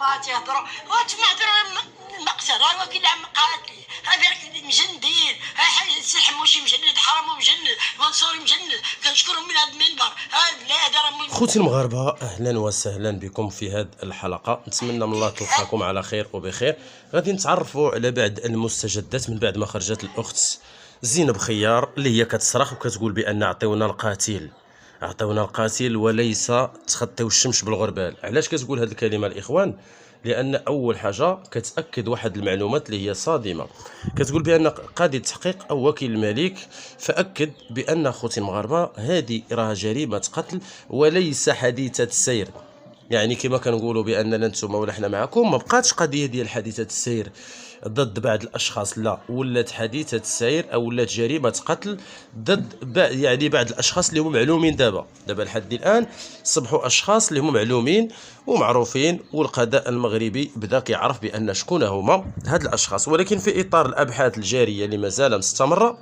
تهضروا وتنهضروا المقصد هو كي عم قاتل هذاك مجندين سلح موشي مجند حرام مجند منصوري مجند كنشكرهم من هذا المنبر. لا هذا خوتي المغاربه، اهلا وسهلا بكم في هذه الحلقه. نتمنى من الله تلقاكم على خير وبخير. غادي نتعرفوا على بعض المستجدات من بعد ما خرجت الاخت زينب خيار اللي هي كتصرخ وكتقول بان عطيونا القاتل، عطيونا القاتل وليس تخطيو الشمس بالغربال. علاش كتقول هذه الكلمه الاخوان؟ لان اول حاجه كتاكد واحد المعلومات اللي هي صادمه. كتقول بان قاضي التحقيق او وكيل الملك فاكد بان خوتي المغاربه هذه راها جريمه قتل وليس حديثه السير. يعني كما كنقولوا باننا نتوما ولا حنا معكم، ما بقاتش قضيه ديال حديثه السير ضد بعض الاشخاص، لا، ولات حديثه السير او ولات جريمه قتل ضد يعني بعض الاشخاص اللي هم معلومين. دابا لحد الان صبحوا اشخاص اللي هم معلومين ومعروفين، والقضاء المغربي بدا كيعرف بان شكون هما هاد الاشخاص. ولكن في اطار الابحاث الجاريه اللي مازال مستمره،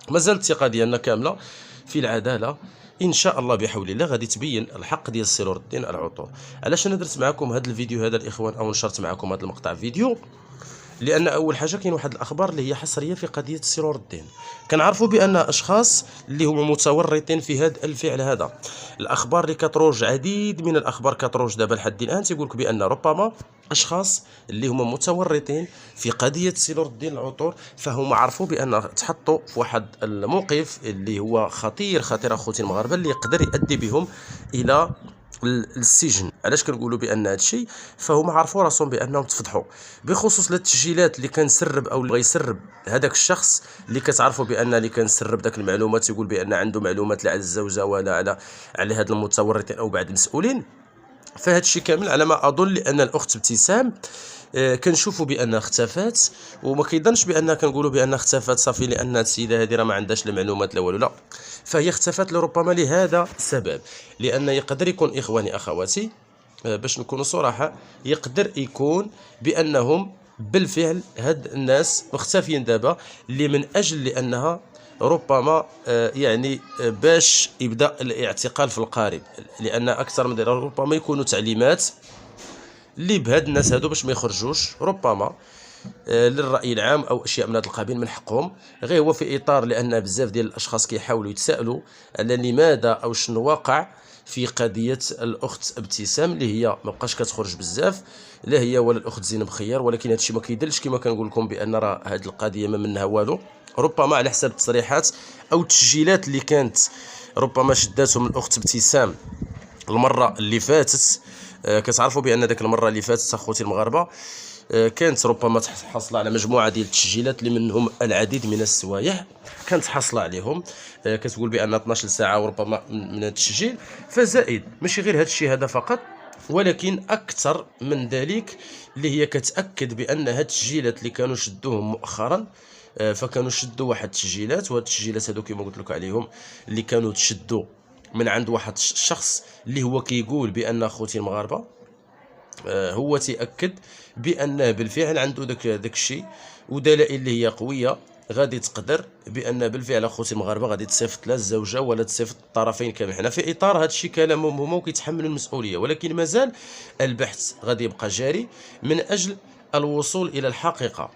مازال الثقه ديالنا كامله في العداله ان شاء الله بحول الله غادي تبين الحق ديال السي نور الدين العطور. علاش انا درت معكم هذا الفيديو هذا الاخوان، او نشرت معكم هذا المقطع فيديو؟ لان اول حاجه كاين واحد الاخبار اللي هي حصريه في قضيه السي نور الدين. كنعرفوا بان اشخاص اللي هما متورطين في هذا الفعل هذا. الاخبار اللي كتروج، عديد من الاخبار كتروج دابا لحد الان تيقول لك بان ربما اشخاص اللي هما متورطين في قضيه السي نور الدين العطور فهم عرفوا بان تحطوا في واحد الموقف اللي هو خطير اخوتي المغاربه، اللي يقدر يؤدي بهم الى السجن. علاش كنقولوا بان هذا الشيء؟ فهم عرفوا راسهم بانهم تفضحوا بخصوص التسجيلات اللي كان سرب او اللي غيسرب هذاك الشخص اللي كتعرفوا بان اللي كان سرب داك المعلومات يقول بان عنده معلومات لا على الزوجه ولا على هاد المتورطين او بعض المسؤولين. فهاد الشيء كامل على ما اظن لان الاخت ابتسام كنشوفوا بانها اختفات، وما كيظنش بانها كنقولوا بانها اختفت صافي لان السيده هذه راه ما عندهاش المعلومات لا والو، لا، فهي اختفت لربما لهذا السبب. لان يقدر يكون اخواني اخواتي باش نكونوا صراحه، يقدر يكون بانهم بالفعل هاد الناس مختفيين دابا اللي من اجل لانها ربما يعني باش يبدا الاعتقال في القارب، لان اكثر من ذلك ربما يكونوا تعليمات اللي بهاد الناس هادو باش ما يخرجوش ربما للرأي العام او اشياء من هذا القبيل من حقهم. غير هو في اطار لان بزاف ديال الاشخاص كيحاولوا يتساءلوا على لماذا او شنو واقع في قضيه الاخت ابتسام اللي هي ما بقاش كتخرج بزاف، لا هي ولا الاخت زينب خيار. ولكن هذا الشيء ما كيدلش كما كنقول لكم بان راه هذه القضيه ما منها والو، ربما على حساب التصريحات او التسجيلات اللي كانت ربما شداتهم الاخت ابتسام المره اللي فاتت. كتعرفوا بان داك المره اللي فاتت اخوتي المغاربه كانت ربما حاصله على مجموعه ديال التسجيلات اللي منهم العديد من السوايع كانت حاصله عليهم. كتقول بان 12 ساعه وربما من هذا التسجيل. فزائد ماشي غير هذا الشيء هذا فقط، ولكن اكثر من ذلك اللي هي كتاكد بان هاد التسجيلات اللي كانوا شدوهم مؤخرا، فكانوا شدوا واحد التسجيلات، وهاد التسجيلات هذو كما قلت لك عليهم اللي كانوا تشدوا من عند واحد الشخص اللي هو كيقول بان اخوتي المغاربه هو تيأكد بانه بالفعل عنده داك الشيء ودلائل اللي هي قويه غادي تقدر بان بالفعل اخوتي المغاربه غادي تصيفط لا الزوجه ولا تصيفط الطرفين كامل. حنا في اطار هذا الشيء كلامهم هما وكيتحملوا المسؤوليه، ولكن مازال البحث غادي يبقى جاري من اجل الوصول الى الحقيقه.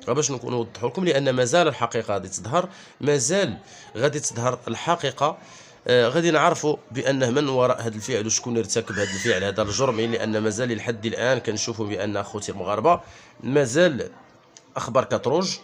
باش نكون نوضح لكم لان مازال الحقيقه غادي تظهر، مازال غادي تظهر الحقيقه. غادي نعرفوا بانه من وراء هذا الفعل وشكون ارتكب هذا الفعل هذا الجرمي، لان مازال لحد الان كنشوفوا بان اخوتي المغاربه مازال اخبار كتروج.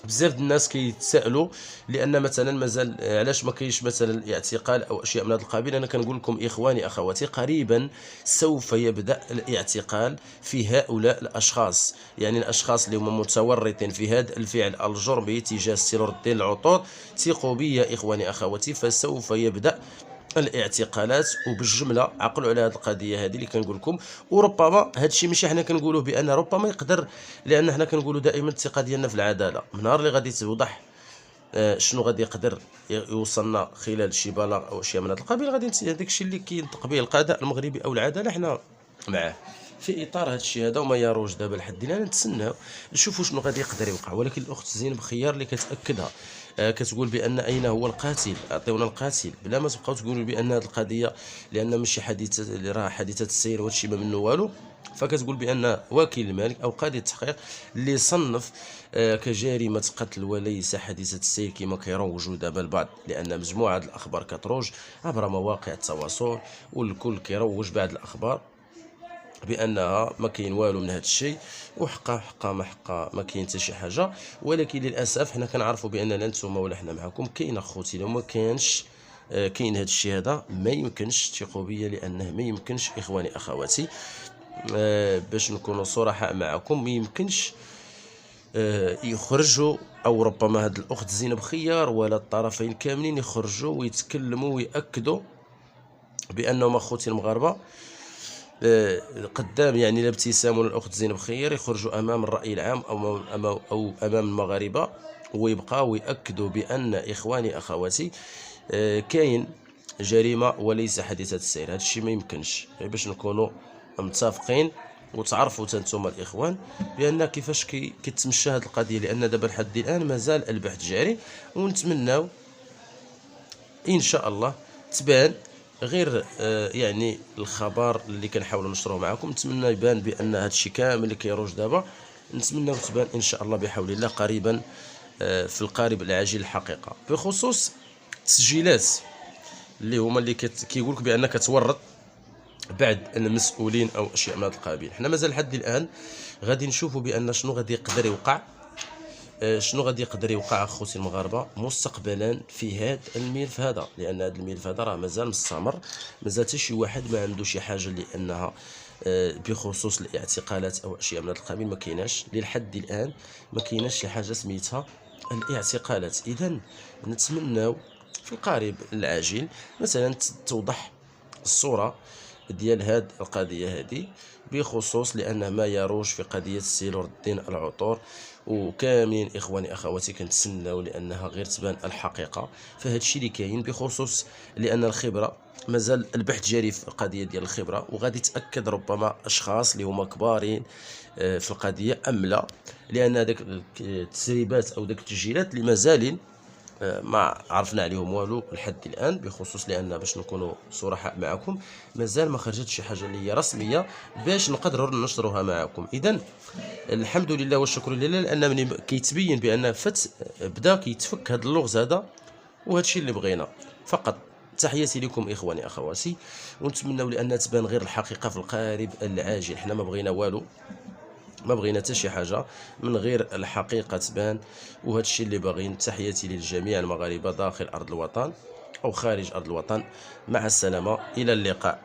بزاف الناس كيتسائلوا لان مثلا مازال علاش ما كاينش مثلا اعتقال او اشياء من هذا القبيل. انا كنقول لكم اخواني اخواتي قريبا سوف يبدا الاعتقال في هؤلاء الاشخاص، يعني الاشخاص اللي هم متورطين في هذا الفعل الجرمي تجاه السي نور الدين العطور. ثقوا بي يا اخواني اخواتي، فسوف يبدا الاعتقالات وبالجمله. عقلوا على هذه القضيه هذه اللي كنقول لكم. وربما هذا الشيء ماشي حنا كنقولوه بان ربما يقدر، لان حنا كنقولوا دائما الثقه ديالنا في العداله. من نهار اللي غادي توضح شنو غادي يقدر يوصلنا خلال شي بلاغ او اشياء من هذا القبيل، غادي هذاك الشيء اللي كينطق به القضاء المغربي او العداله حنا معاه. في اطار هذا الشيء هذا وما يروج دابا لحد الان نتسناو نشوفوا شنو غادي يقدر يوقع. ولكن الاخت زينب خيار اللي كتاكدها كتقول بان اين هو القاتل، عطيونا القاتل، بلا ما تبقاو تقولوا بان هذه القضيه لان ماشي حادثه اللي راه حادثه السير وهذا الشيء ما منه والو. فكتقول بان وكيل الملك او قاضي التحقيق اللي صنف كجريمه قتل وليس حادثه السير كما كيروجوا دابا البعض، لان مجموعه الاخبار كتروج عبر مواقع التواصل والكل كيروج بعض الاخبار بانها ما كاين والو من هذا الشيء، وحقا ما كاين حتى شي حاجه. ولكن للاسف حنا كنعرفوا باننا نتوما ولا حنا معكم كاين اخوتي لو ما كانش كاين هذا الشيء هذا ما يمكنش تثقوا بيا، لانه ما يمكنش اخواني اخواتي باش نكونوا صراحه معكم، ما يمكنش يخرجوا او ربما هاد الاخت زينب خيار ولا الطرفين كاملين يخرجوا ويتكلموا ويأكدوا بانهم اخوتي المغاربه قدام يعني الابتسام والاخت زينب خيار يخرجوا امام الراي العام او امام المغاربه ويبقاو ياكدوا بان اخواني اخواتي كاين جريمه وليس حادثه السير. هذا الشيء ما يمكنش، باش نكونوا متفقين وتعرفوا نتوما الاخوان بان كيفاش كتمشى هذه القضيه، لان دابا لحد الان مازال البحث جاري، ونتمناو ان شاء الله تبان غير يعني الخبر اللي كنحاولوا نشروه معكم، نتمنى يبان بان هذا الشيء كامل اللي كيروج دابا نتمنى تبان ان شاء الله بحول الله قريبا في القارب العاجل الحقيقه. بخصوص التسجيلات اللي هما اللي كيقول لك بان كتورط بعض المسؤولين او اشياء من هذا القبيل، حنا مازال لحد الان غادي نشوفوا بان شنو غادي يقدر يوقع اخوتي المغاربه مستقبلا في هذا الملف هذا، لان هذا الملف هذا راه مازال مستمر، مازال حتى شي واحد ما عنده شي حاجه لانها بخصوص الاعتقالات او اشياء من هذا القبيل ما كايناش لحد الان، ما كايناش شي حاجه سميتها الاعتقالات. اذا نتمناو في القريب العاجل مثلا توضح الصوره ديال هاد القضيه هذه بخصوص، لان ما يروج في قضيه السي نور الدين العطور وكاملين اخواني اخواتي كنتسناو لانها غير تبان الحقيقه فهاد الشيء اللي كاين بخصوص، لان الخبره مازال البحث جاري في القضيه ديال الخبره، وغادي تاكد ربما اشخاص اللي هما كبارين في القضيه ام لا، لان داك التسريبات او داك التسجيلات اللي مازالين ما عرفنا عليهم والو لحد الان بخصوص، لان باش نكونوا صراحه معكم مازال ما خرجتش شي حاجه اللي هي رسميه باش نقدروا نشروها معكم. اذا الحمد لله والشكر لله، لان من كيتبين بان بدا كيتفك هذا اللغز هذا، وهذا الشيء اللي بغينا فقط. تحياتي لكم اخواني اخواتي، ونتمنوا لان تبان غير الحقيقه في القارب العاجل، حنا ما بغينا والو، ما بغينا حتى شي حاجه من غير الحقيقه تبان، وهذا الشيء اللي باغيين. تحياتي للجميع المغاربه داخل ارض الوطن او خارج ارض الوطن، مع السلامه، الى اللقاء.